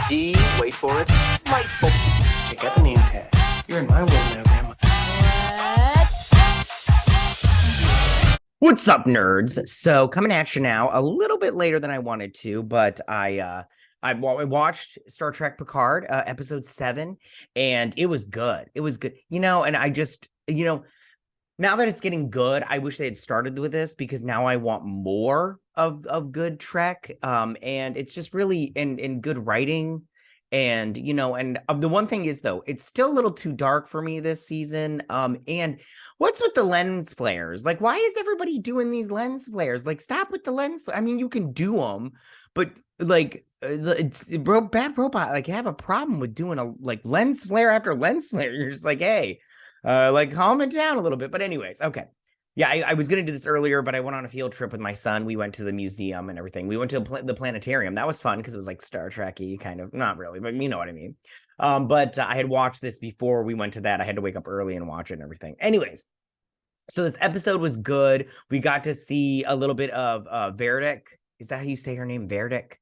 D, wait for it, delightful. Check out the name tag. You're in my world now, Grandma. What's up, nerds? So coming at you now a little bit later than I wanted to, but I watched Star Trek Picard, episode 7, and it was good. It was good, and I just, now that it's getting good, I wish they had started with this because now I want more of good Trek. And it's just really in good writing. And the one thing is, though, it's still a little too dark for me this season. And what's with the lens flares? Like, why is everybody doing these lens flares? Like, stop with the lens. I mean, you can do them, but like bad robot, like, have a problem with doing a lens flare after lens flare. You're just like, hey, calm it down a little bit. But anyways, okay. Yeah, I was going to do this earlier, but I went on a field trip with my son. We went to the museum and everything. We went to the planetarium. That was fun because it was like Star Trek-y, kind of. Not really, but you know what I mean. But I had watched this before we went to that. I had to wake up early and watch it and everything. Anyways, so this episode was good. We got to see a little bit of Verdic. Is that how you say her name, Verdic?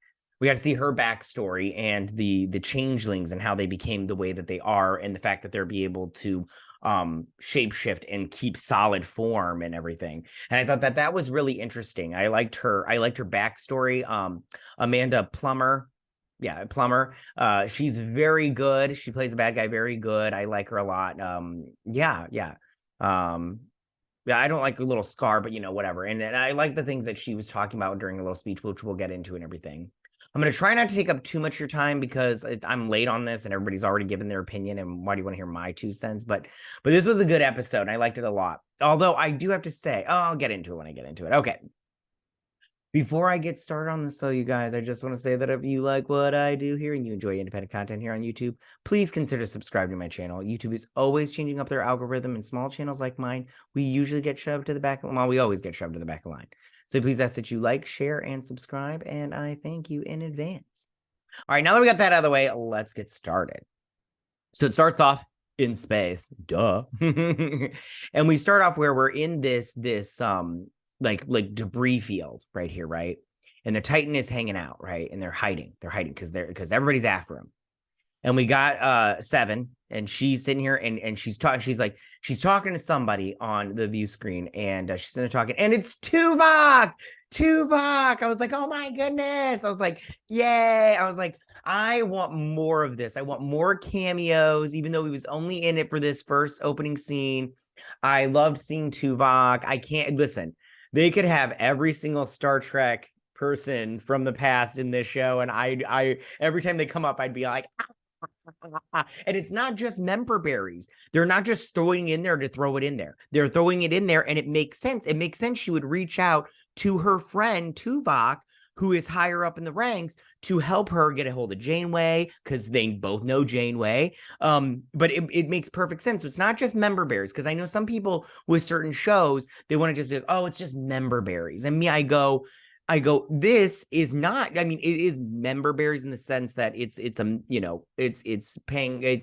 We got to see her backstory and the changelings and how they became the way that they are, and the fact that they're be able to shapeshift and keep solid form and everything. And I thought that was really interesting. I liked her backstory. Amanda Plummer. Yeah, Plummer. She's very good. She plays a bad guy very good. I like her a lot. Yeah. Yeah, I don't like a little Scar, but whatever. And I like the things that she was talking about during a little speech, which we'll get into and everything. I'm going to try not to take up too much of your time because I'm late on this and everybody's already given their opinion. And why do you want to hear my 2 cents? But this was a good episode. And I liked it a lot. Although I do have to say, I'll get into it when I get into it. Okay. Before I get started on this, you guys, I just want to say that if you like what I do here and you enjoy independent content here on YouTube, please consider subscribing to my channel. YouTube is always changing up their algorithm, and small channels like mine, we usually get shoved to the back. Well, we always get shoved to the back of the line. So please ask that you like, share, and subscribe, and I thank you in advance. All right, now that we got that out of the way, let's get started. So it starts off in space, duh. And we start off where we're in this like debris field right here, right? And the Titan is hanging out, right? And they're hiding because everybody's after him. And we got 7, and she's sitting here and she's talking. She's talking to somebody on the view screen, and she's sitting there talking, and it's Tuvok. I was like, oh my goodness. I was like, yay. I was like, I want more of this. I want more cameos, even though he was only in it for this first opening scene. I loved seeing Tuvok. I can't listen. They could have every single Star Trek person from the past in this show, and I every time they come up, I'd be like, and it's not just member berries. They're not just throwing in there to throw it in there. They're throwing it in there, and it makes sense. It makes sense she would reach out to her friend Tuvok, who is higher up in the ranks, to help her get a hold of Janeway, because they both know Janeway. But it makes perfect sense. So it's not just member berries, because I know some people with certain shows, they want to just be like, oh, it's just member berries. And me, I go, this is not, I mean, it is member berries in the sense that it's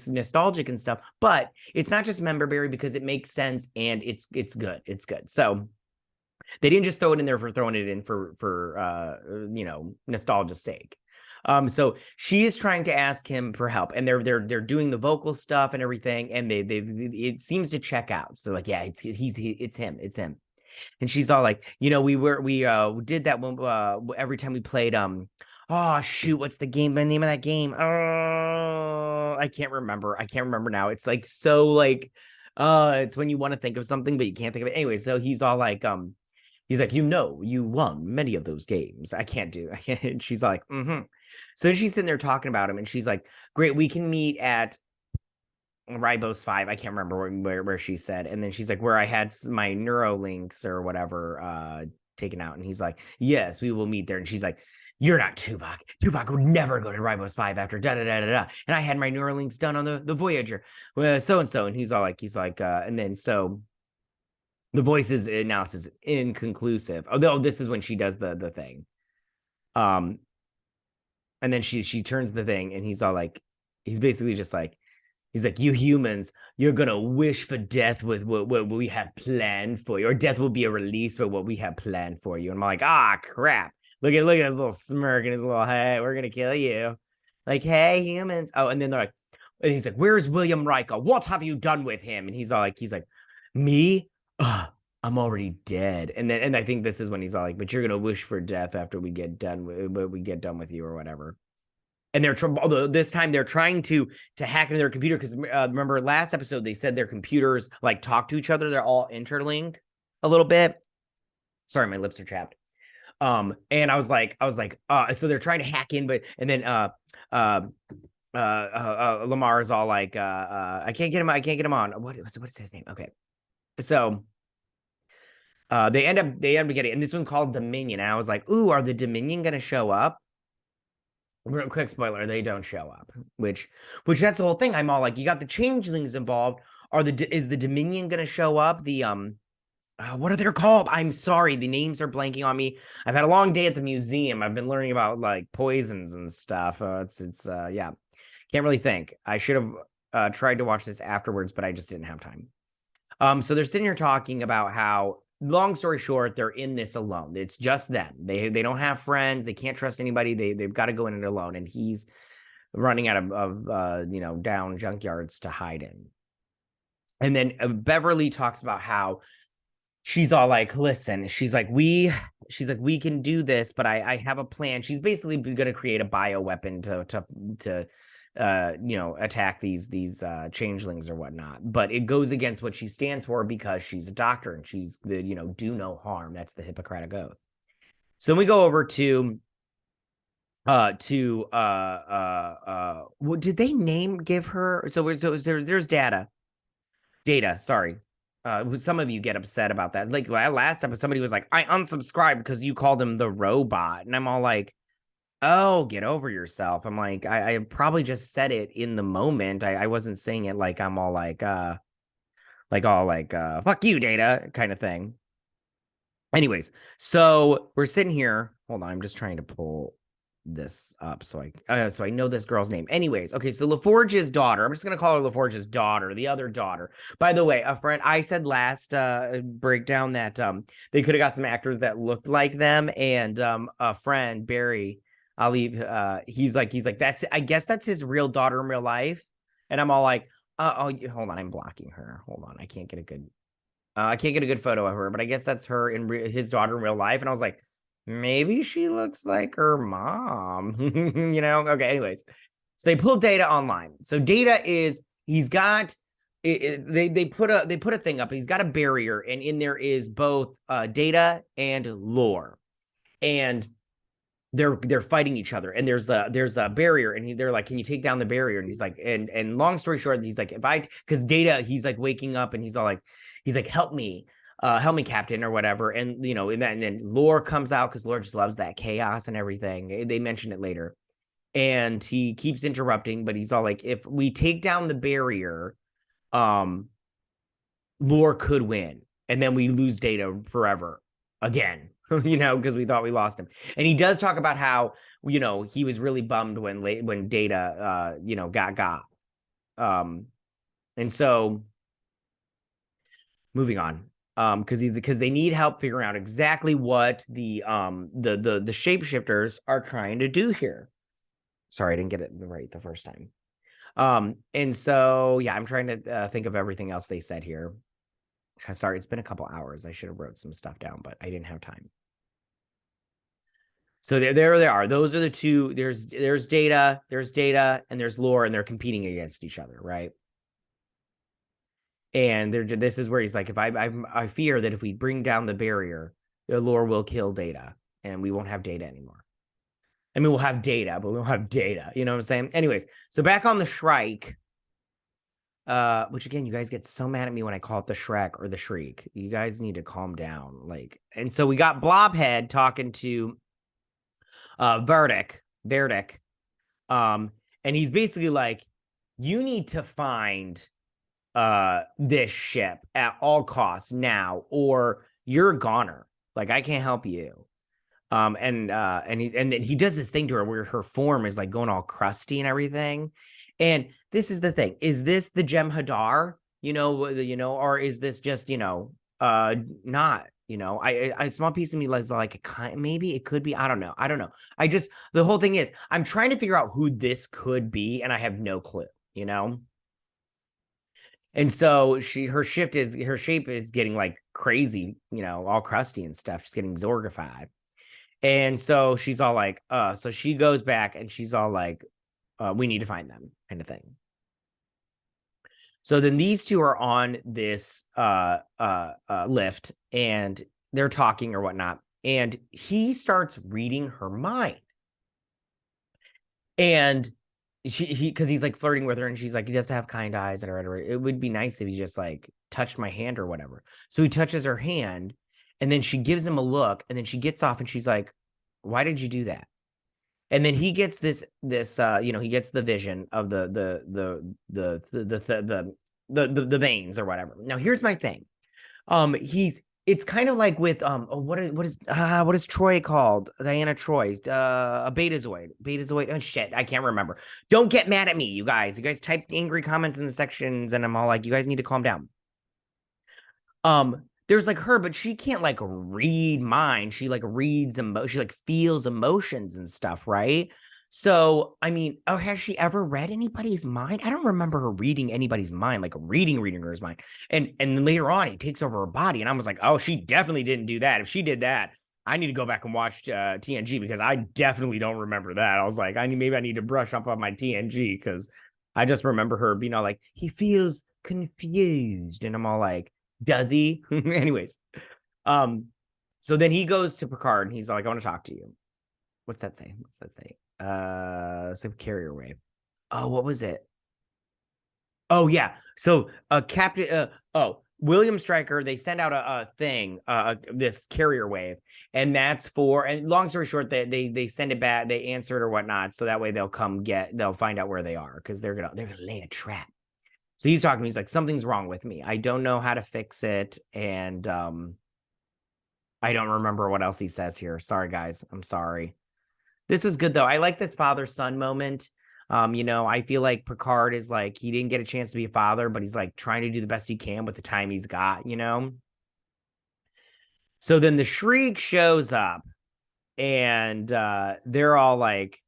nostalgic and stuff, but it's not just member berry because it makes sense and it's good. It's good. So they didn't just throw it in there for throwing it in for nostalgia's sake. So she is trying to ask him for help, and they're doing the vocal stuff and everything, and it seems to check out. So they're like, yeah, it's him. And she's all like, we did that one every time we played oh shoot, what's the name of that game? Oh, I can't remember now. It's like so like it's when you want to think of something but you can't think of it. Anyway, so he's all like he's like, you won many of those games. I can't. And she's like, mm-hmm. So she's sitting there talking about him, and she's like, great, we can meet at Ribose 5. I can't remember where she said. And then she's like, where I had my neurolinks or whatever taken out. And he's like, yes, we will meet there. And she's like, you're not Tuvok. Tuvok would never go to Ribose 5 after da-da-da-da-da. And I had my neurolinks done on the Voyager. So-and-so. And he's like, and then so the voices analysis is inconclusive. Although this is when she does the thing. And then she turns the thing, and he's all like, he's basically just like, he's like, you humans, you're going to wish for death with what we have planned for you, or death will be a release for what we have planned for you. And I'm like, crap. Look at his little smirk and his little, hey, we're going to kill you. like, hey, humans. Oh, and then they're like, and he's like, where's William Riker? What have you done with him? And he's like, me? Ugh, I'm already dead. And I think this is when he's all like, but you're gonna wish for death after we get done with you or whatever. And although this time they're trying to hack into their computer because remember last episode they said their computers like talk to each other. They're all interlinked a little bit. Sorry, my lips are chapped. And I was like, so they're trying to hack in, and then Lamar's all like, I can't get him on. What's his name? Okay, so they end up getting, and this one called Dominion, and I was like, ooh, are the Dominion gonna show up? Real quick spoiler, they don't show up, which that's the whole thing. I'm all like, you got the changelings involved. Is the Dominion gonna show up? The what are they called? I'm sorry, the names are blanking on me. I've had a long day at the museum. I've been learning about like poisons and stuff. Yeah, can't really think. I should have tried to watch this afterwards, but I just didn't have time. So they're sitting here talking about how, long story short, they're in this alone. It's just them. They don't have friends. They can't trust anybody. They've got to go in it alone. And he's running out of down junkyards to hide in. And then Beverly talks about how she's all like, listen, she's like, we can do this, but I have a plan. She's basically going to create a bioweapon to attack these changelings or whatnot. But it goes against what she stands for because she's a doctor and she's the, do no harm. That's the Hippocratic Oath. So then we go over to what did they give her? So there's Data, sorry. Some of you get upset about that. Like last time, somebody was like, I unsubscribed because you called him the robot. And I'm all like, oh, get over yourself. I'm like, I probably just said it in the moment. I wasn't saying it like I'm all like fuck you, Data kind of thing. Anyways, so we're sitting here. Hold on, I'm just trying to pull this up so I know this girl's name. Anyways, okay, so LaForge's daughter. I'm just gonna call her LaForge's daughter, the other daughter. By the way, a friend, I said last breakdown that they could have got some actors that looked like them, and a friend, Barry Ali, he's like I guess that's his real daughter in real life. And I'm all like, hold on, I'm blocking her. Hold on, I can't get a good photo of her, but I guess that's her his daughter in real life. And I was like, maybe she looks like her mom, Okay, anyways, so they pull Data online. So Data he's got they put a thing up. He's got a barrier, and in there is both Data and Lore, and they're fighting each other. And there's a barrier, and they're like, can you take down the barrier? And he's like, and long story short, he's like, because Data, he's like waking up, and he's like, help me, Captain, or whatever. And and then Lore comes out because Lore just loves that chaos and everything. They mention it later, and he keeps interrupting, but he's all like, if we take down the barrier, Lore could win, and then we lose Data forever again. Because we thought we lost him. And he does talk about how he was really bummed when Data got. And so moving on. Because they need help figuring out exactly what the shapeshifters are trying to do here. Sorry, I didn't get it right the first time. And so yeah, I'm trying to think of everything else they said here. Sorry, it's been a couple hours. I should have wrote some stuff down, but I didn't have time. So there they are. Those are the two. There's Data, and there's Lore, and they're competing against each other, right? And this is where he's like, if I fear that if we bring down the barrier, the Lore will kill Data, and we won't have Data anymore. I mean, we'll have Data, but we won't have Data. You know what I'm saying? Anyways, so back on the Shrike. Which again, you guys get so mad at me when I call it the Shrek or the Shriek. You guys need to calm down. And so we got Blobhead talking to Verdict. And he's basically like, you need to find this ship at all costs now, or you're a goner. Like, I can't help you. And then he does this thing to her where her form is like going all crusty and everything. And this is the thing. Is this the Jem'Hadar? Or is this just, not? You know, a small piece of me is like, maybe it could be. I don't know. The whole thing is, I'm trying to figure out who this could be, and I have no clue, you know? And so her shape is getting like crazy, you know, all crusty and stuff. She's getting Zorgified. And so she's all like, so she goes back and she's all like, we need to find them, kind of thing. So then these two are on this lift and they're talking or whatnot. And he starts reading her mind. And because he's like flirting with her and she's like, he doesn't have kind eyes and whatever. It would be nice if he just like touched my hand or whatever. So he touches her hand and then she gives him a look and then she gets off and she's like, why did you do that? And then he gets this you know, he gets the vision of the veins or whatever. Now here's my thing. It's kind of like with what is Troy called? Diana Troy, a Betazoid. Oh shit, I can't remember. Don't get mad at me, you guys. You guys type angry comments in the sections, and I'm all like, you guys need to calm down. There's like her, but she can't like read mind. She like reads she like feels emotions and stuff, right? So, I mean, has she ever read anybody's mind? I don't remember her reading anybody's mind, like reading her mind. And later on, he takes over her body, and I was like, oh, she definitely didn't do that. If she did that, I need to go back and watch TNG because I definitely don't remember that. I was like, maybe I need to brush up on my TNG because I just remember her being all like, he feels confused, and I'm all like, does he? Anyways, so then he goes to Picard and he's like, I want to talk to you. What's that say? Some carrier wave. Oh, what was it? Oh, yeah. So Captain William Stryker, they send out a thing, this carrier wave, and that's for, and long story short, they send it back, they answer it or whatnot, so that way they'll find out where they are because they're gonna lay a trap. So he's talking to me. He's like, something's wrong with me. I don't know how to fix it. And I don't remember what else he says here. Sorry, guys. I'm sorry. This was good, though. I like this father-son moment. You know, I feel like Picard is like, he didn't get a chance to be a father, but he's like trying to do the best he can with the time he's got, you know? So then the Shriek shows up and they're all like,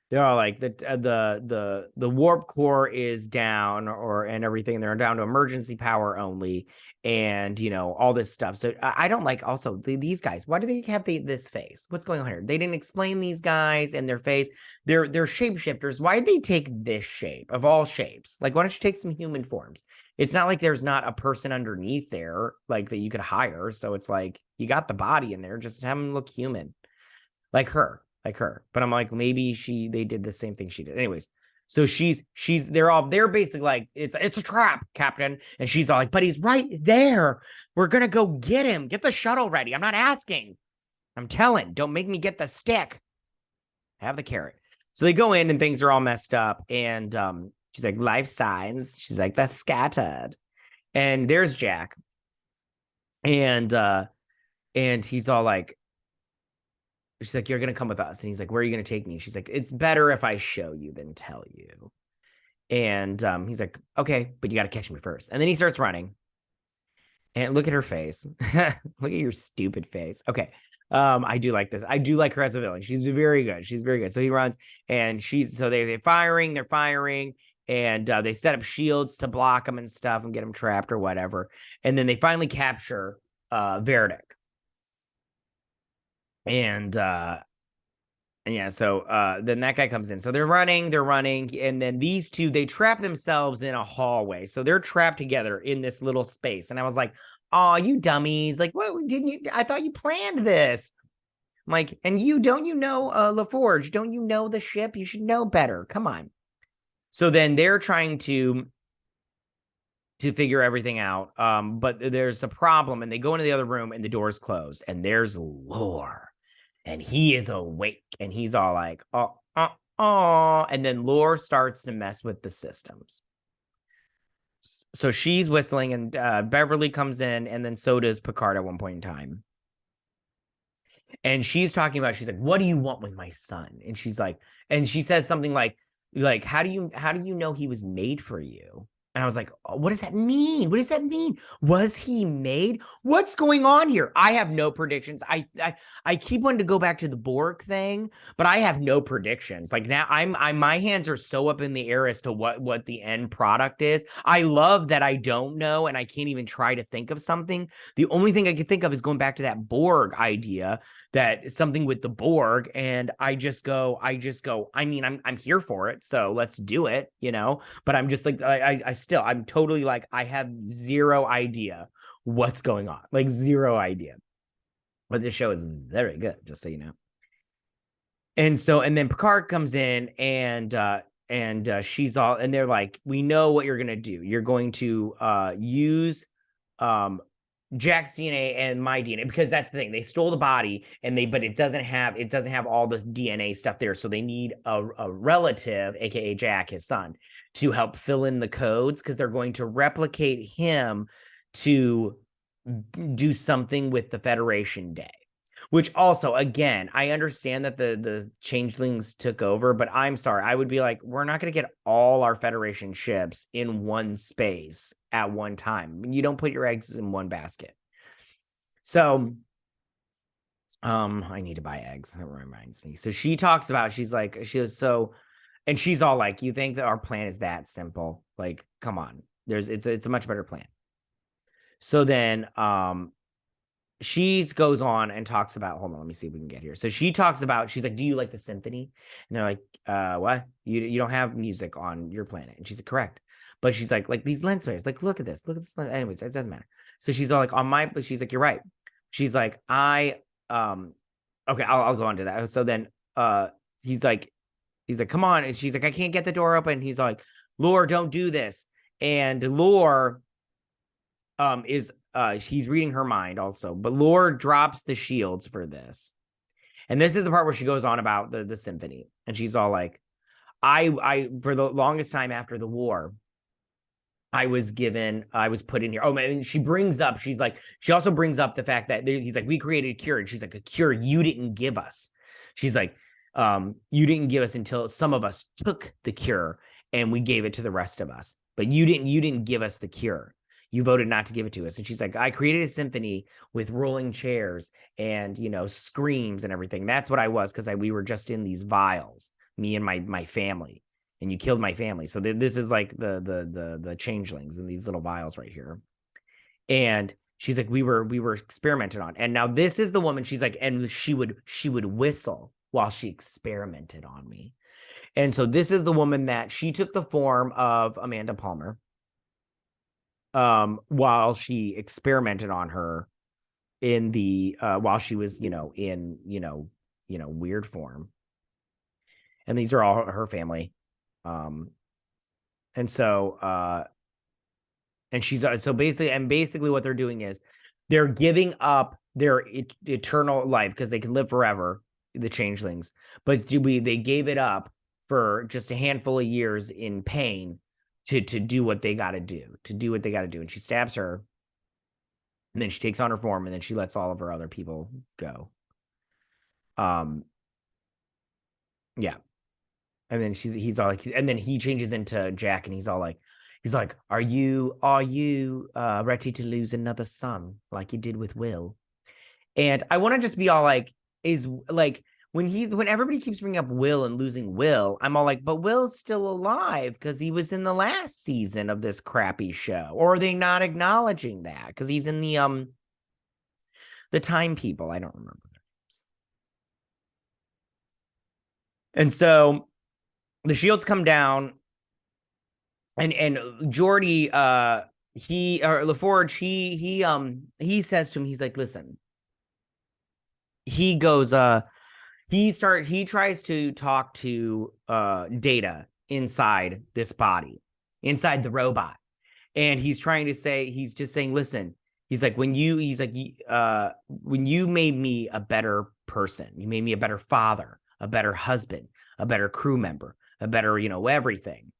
the warp core is down and everything. They're down to emergency power only, and you know all this stuff. So I don't like also these guys. Why do they have this face? What's going on here? They didn't explain these guys and their face. They're shapeshifters. Why did they take this shape of all shapes? Like, why don't you take some human forms? It's not like there's not a person underneath there like that you could hire. So it's like you got the body in there. Just have them look human, like her. But I'm like, maybe they did the same thing she did. Anyways, so they're basically like, it's a trap, Captain. And she's all like, but he's right there. We're going to go get him. Get the shuttle ready. I'm not asking. I'm telling. Don't make me get the stick. Have the carrot. So they go in and things are all messed up. And she's like, life signs. She's like, that's scattered. And there's Jack. And he's all like, she's like, you're going to come with us. And he's like, where are you going to take me? And she's like, it's better if I show you than tell you. And he's like, okay, but you got to catch me first. And then he starts running. And look at her face. Look at your stupid face. Okay. I do like this. I do like her as a villain. She's very good. So he runs and they're firing. And they set up shields to block him and stuff and get him trapped or whatever. And then they finally capture Verdict. And yeah, so then that guy comes in. So they're running, and then these two, they trap themselves in a hallway. So they're trapped together in this little space. And I was like, oh, you dummies. Like, what didn't you? I thought you planned this. I'm like, and don't you know LaForge? Don't you know the ship? You should know better. Come on. So then they're trying to figure everything out. But there's a problem, and they go into the other room and the door's closed, and there's Lore. And he is awake, and he's all like, oh. And then Lore starts to mess with the systems. So she's whistling, and Beverly comes in, and then so does Picard at one point in time. And she's talking about, she's like, what do you want with my son? And she's like, and she says something like, how do you know he was made for you? And I was like, oh, what does that mean? What does that mean? Was he made? What's going on here? I have no predictions. I keep wanting to go back to the Borg thing, but I have no predictions. Like now I'm my hands are so up in the air as to what the end product is. I love that I don't know and I can't even try to think of something. The only thing I can think of is going back to that Borg idea, that something with the Borg, and I just go, I mean, I'm here for it, so let's do it, you know. But I'm just like, I'm totally like, I have zero idea what's going on, like zero idea. But this show is very good, just so you know. And so, and then Picard comes in, and she's all, and they're like, we know what you're gonna do. You're going to use Jack's DNA and my DNA, because that's the thing. They stole the body, but it doesn't have all this DNA stuff there. So they need a relative, aka Jack, his son, to help fill in the codes, because they're going to replicate him to do something with the Federation Day. Which also, again, I understand that the changelings took over, but I'm sorry, I would be like, we're not going to get all our Federation ships in one space at one time. You don't put your eggs in one basket. So, I need to buy eggs. That reminds me. So she talks about, she's like, and she's all like, you think that our plan is that simple? Like, come on, it's a much better plan. So then, she goes on and talks about, hold on, let me see if we can get here. So she talks about, she's like, do you like the symphony? And they're like, what? You don't have music on your planet. And she's like, correct. But she's like these lens flares, like, look at this. Anyways, it doesn't matter. So she's all like, but she's like, you're right. She's like, okay, I'll go on to that. So then he's like, come on. And she's like, I can't get the door open. He's like, Lore, don't do this. And Lore is he's reading her mind also, but Lore drops the shields for this. And this is the part where she goes on about the symphony, and she's all like, I for the longest time after the war, I was put in here. Oh man, she also brings up the fact that he's like, we created a cure, and she's like, a cure you didn't give us. She's like, you didn't give us until some of us took the cure and we gave it to the rest of us, but you didn't give us the cure. You voted not to give it to us. And she's like, I created a symphony with rolling chairs and, screams and everything. That's what I was, because we were just in these vials, me and my family, and you killed my family. So this is like the changelings in these little vials right here. And she's like, we were experimented on. And now this is the woman, she's like, and she would whistle while she experimented on me. And so this is the woman that she took the form of Amanda Palmer, while she experimented on her in the while she was in weird form. And these are all her family, and so and she's so basically what they're doing is they're giving up their eternal life, because they can live forever, the changelings, but they gave it up for just a handful of years in pain to do what they got to do, And she stabs her, and then she takes on her form, and then she lets all of her other people go. Yeah. And then he's all like, and then he changes into Jack, and he's like, are you ready to lose another son like you did with Will? And I want to just be all like, is like, when everybody keeps bringing up Will and losing Will, I'm all like, but Will's still alive because he was in the last season of this crappy show. Or are they not acknowledging that? Because he's in the Time People. I don't remember their names. And so the shields come down, and Geordi, LaForge, he says to him, he's like, listen, he goes, he tries to talk to Data inside this body, inside the robot. And he's just saying, listen, he's like, when you made me a better person, you made me a better father, a better husband, a better crew member, a better, everything.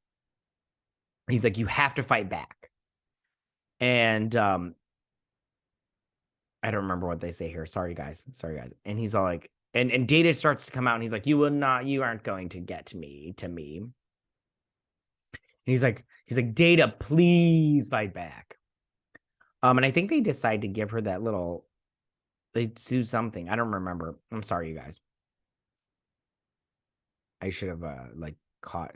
He's like, you have to fight back. And I don't remember what they say here. Sorry, guys. And he's all like, and Data starts to come out, and he's like, you aren't going to get to me. he's like, Data, please fight back. And I think they decide to give her that little, they do something. I don't remember. I'm sorry, you guys. I should have like caught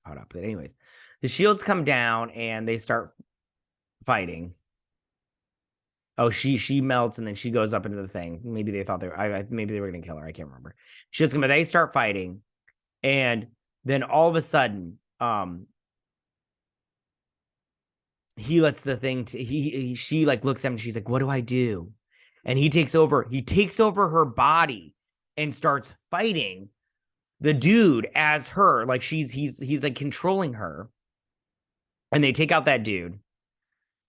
up. But anyways, the shields come down and they start fighting. Oh, she melts and then she goes up into the thing. Maybe they thought maybe they were gonna kill her. I can't remember. Shields come, but they start fighting, and then all of a sudden, he lets the thing. She like looks at him and she's like, "What do I do?" And he takes over. He takes over her body and starts fighting the dude as her. Like he's like controlling her, and they take out that dude.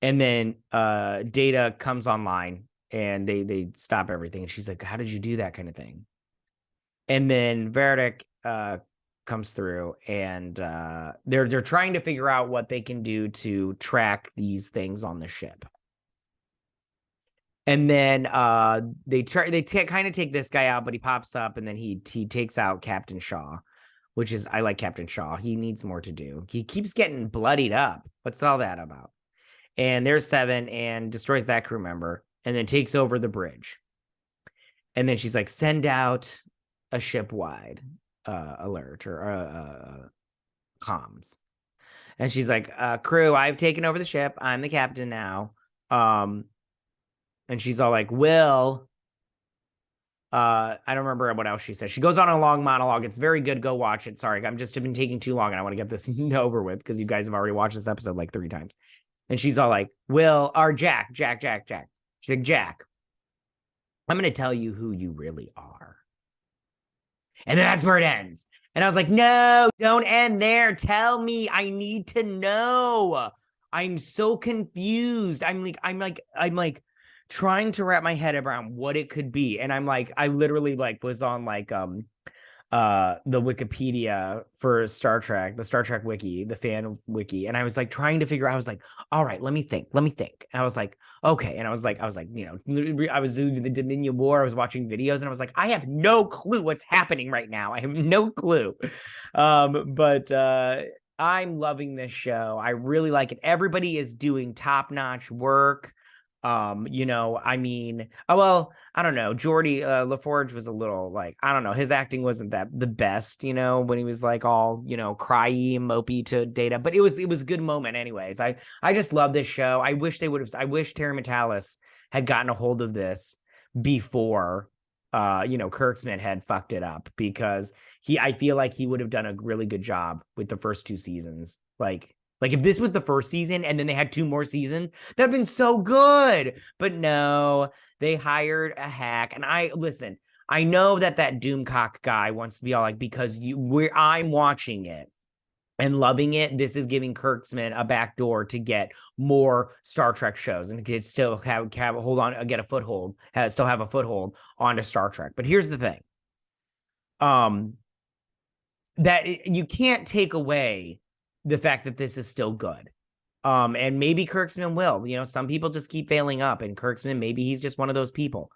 And then Data comes online and they stop everything. And she's like, how did you do that kind of thing? And then Verdict comes through and they're trying to figure out what they can do to track these things on the ship. And then they kind of take this guy out, but he pops up and then he takes out Captain Shaw, which is, I like Captain Shaw. He needs more to do. He keeps getting bloodied up. What's all that about? And there's Seven and destroys that crew member and then takes over the bridge. And then she's like, send out a ship-wide alert or comms. And she's like, crew, I've taken over the ship. I'm the captain now. And she's all like, Will. I don't remember what else she says. She goes on a long monologue. It's very good. Go watch it. Sorry, I'm just been taking too long and I want to get this over with because you guys have already watched this episode like 3 times. And she's all like, Will, or Jack. She's like, Jack, I'm going to tell you who you really are. And then that's where it ends. And I was like, no, don't end there. Tell me. I need to know. I'm so confused. I'm like trying to wrap my head around what it could be. And I'm like, I literally like was on like, the Wikipedia for Star Trek, the Star Trek wiki, the fan wiki. And I was like trying to figure out, I was like, all right, let me think. And I was like, okay. And I was like, you know, I was doing the Dominion War. I was watching videos and I was like, I have no clue what's happening right now. I have no clue. But I'm loving this show. I really like it. Everybody is doing top-notch work. You know, I mean, well, I don't know. Geordi LaForge was a little like, I don't know, his acting wasn't that the best, you know, when he was like all, you know, cryy and mopey to Data, but it was a good moment anyways. I just love this show. I wish Terry Matalas had gotten a hold of this before you know, Kurtzman had fucked it up because I feel like he would have done a really good job with the first 2 seasons. Like if this was the first season and then they had 2 more seasons, that'd been so good. But no, they hired a hack. And I know that Doomcock guy wants to be all like, because I'm watching it and loving it. This is giving Kurtzman a backdoor to get more Star Trek shows and could still get a foothold onto Star Trek. But here's the thing. That you can't take away the fact that this is still good. And maybe Kurtzman will, you know, some people just keep failing up and Kurtzman, maybe he's just one of those people,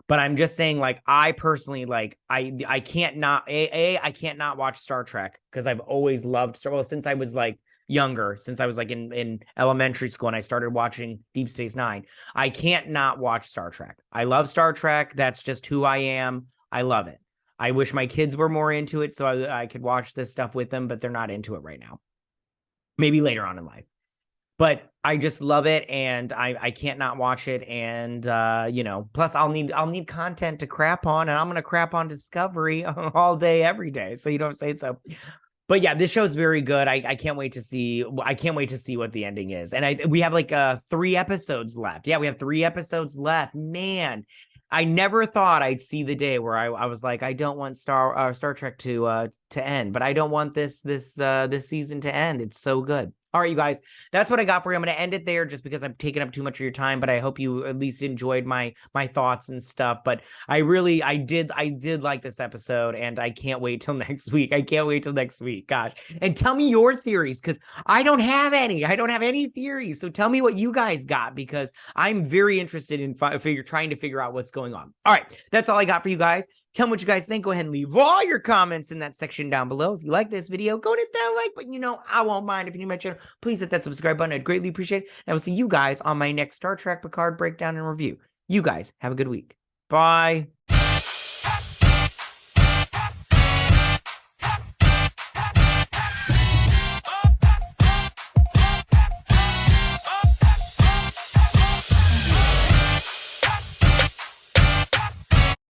but I'm just saying, like, I personally, like, I can't not, I can't not watch Star Trek because I've always loved since I was like younger, since I was like in elementary school and I started watching Deep Space Nine, I can't not watch Star Trek. I love Star Trek. That's just who I am. I love it. I wish my kids were more into it so I could watch this stuff with them, but they're not into it right now. Maybe later on in life, but I just love it and I can't not watch it. And you know, plus I'll need content to crap on, and I'm gonna crap on Discovery all day every day, so you don't say so. But yeah, this show's very good. I can't wait to see what the ending is. And we have like 3 episodes left. Yeah, we have 3 episodes left. Man, I never thought I'd see the day where I was like, I don't want Star Trek to end, but I don't want this season to end. It's so good. All right, you guys, that's what I got for you. I'm going to end it there just because I've taken up too much of your time, but I hope you at least enjoyed my thoughts and stuff. But I did like this episode, and I can't wait till next week. Gosh. And tell me your theories, because I don't have any theories. So tell me what you guys got, because I'm very interested in trying to figure out what's going on. All right, that's all I got for you guys. Tell me what you guys think. Go ahead and leave all your comments in that section down below. If you like this video, go and hit that like button. You know, I won't mind. If you're new to my channel, please hit that subscribe button. I'd greatly appreciate it. And I will see you guys on my next Star Trek Picard breakdown and review. You guys have a good week. Bye.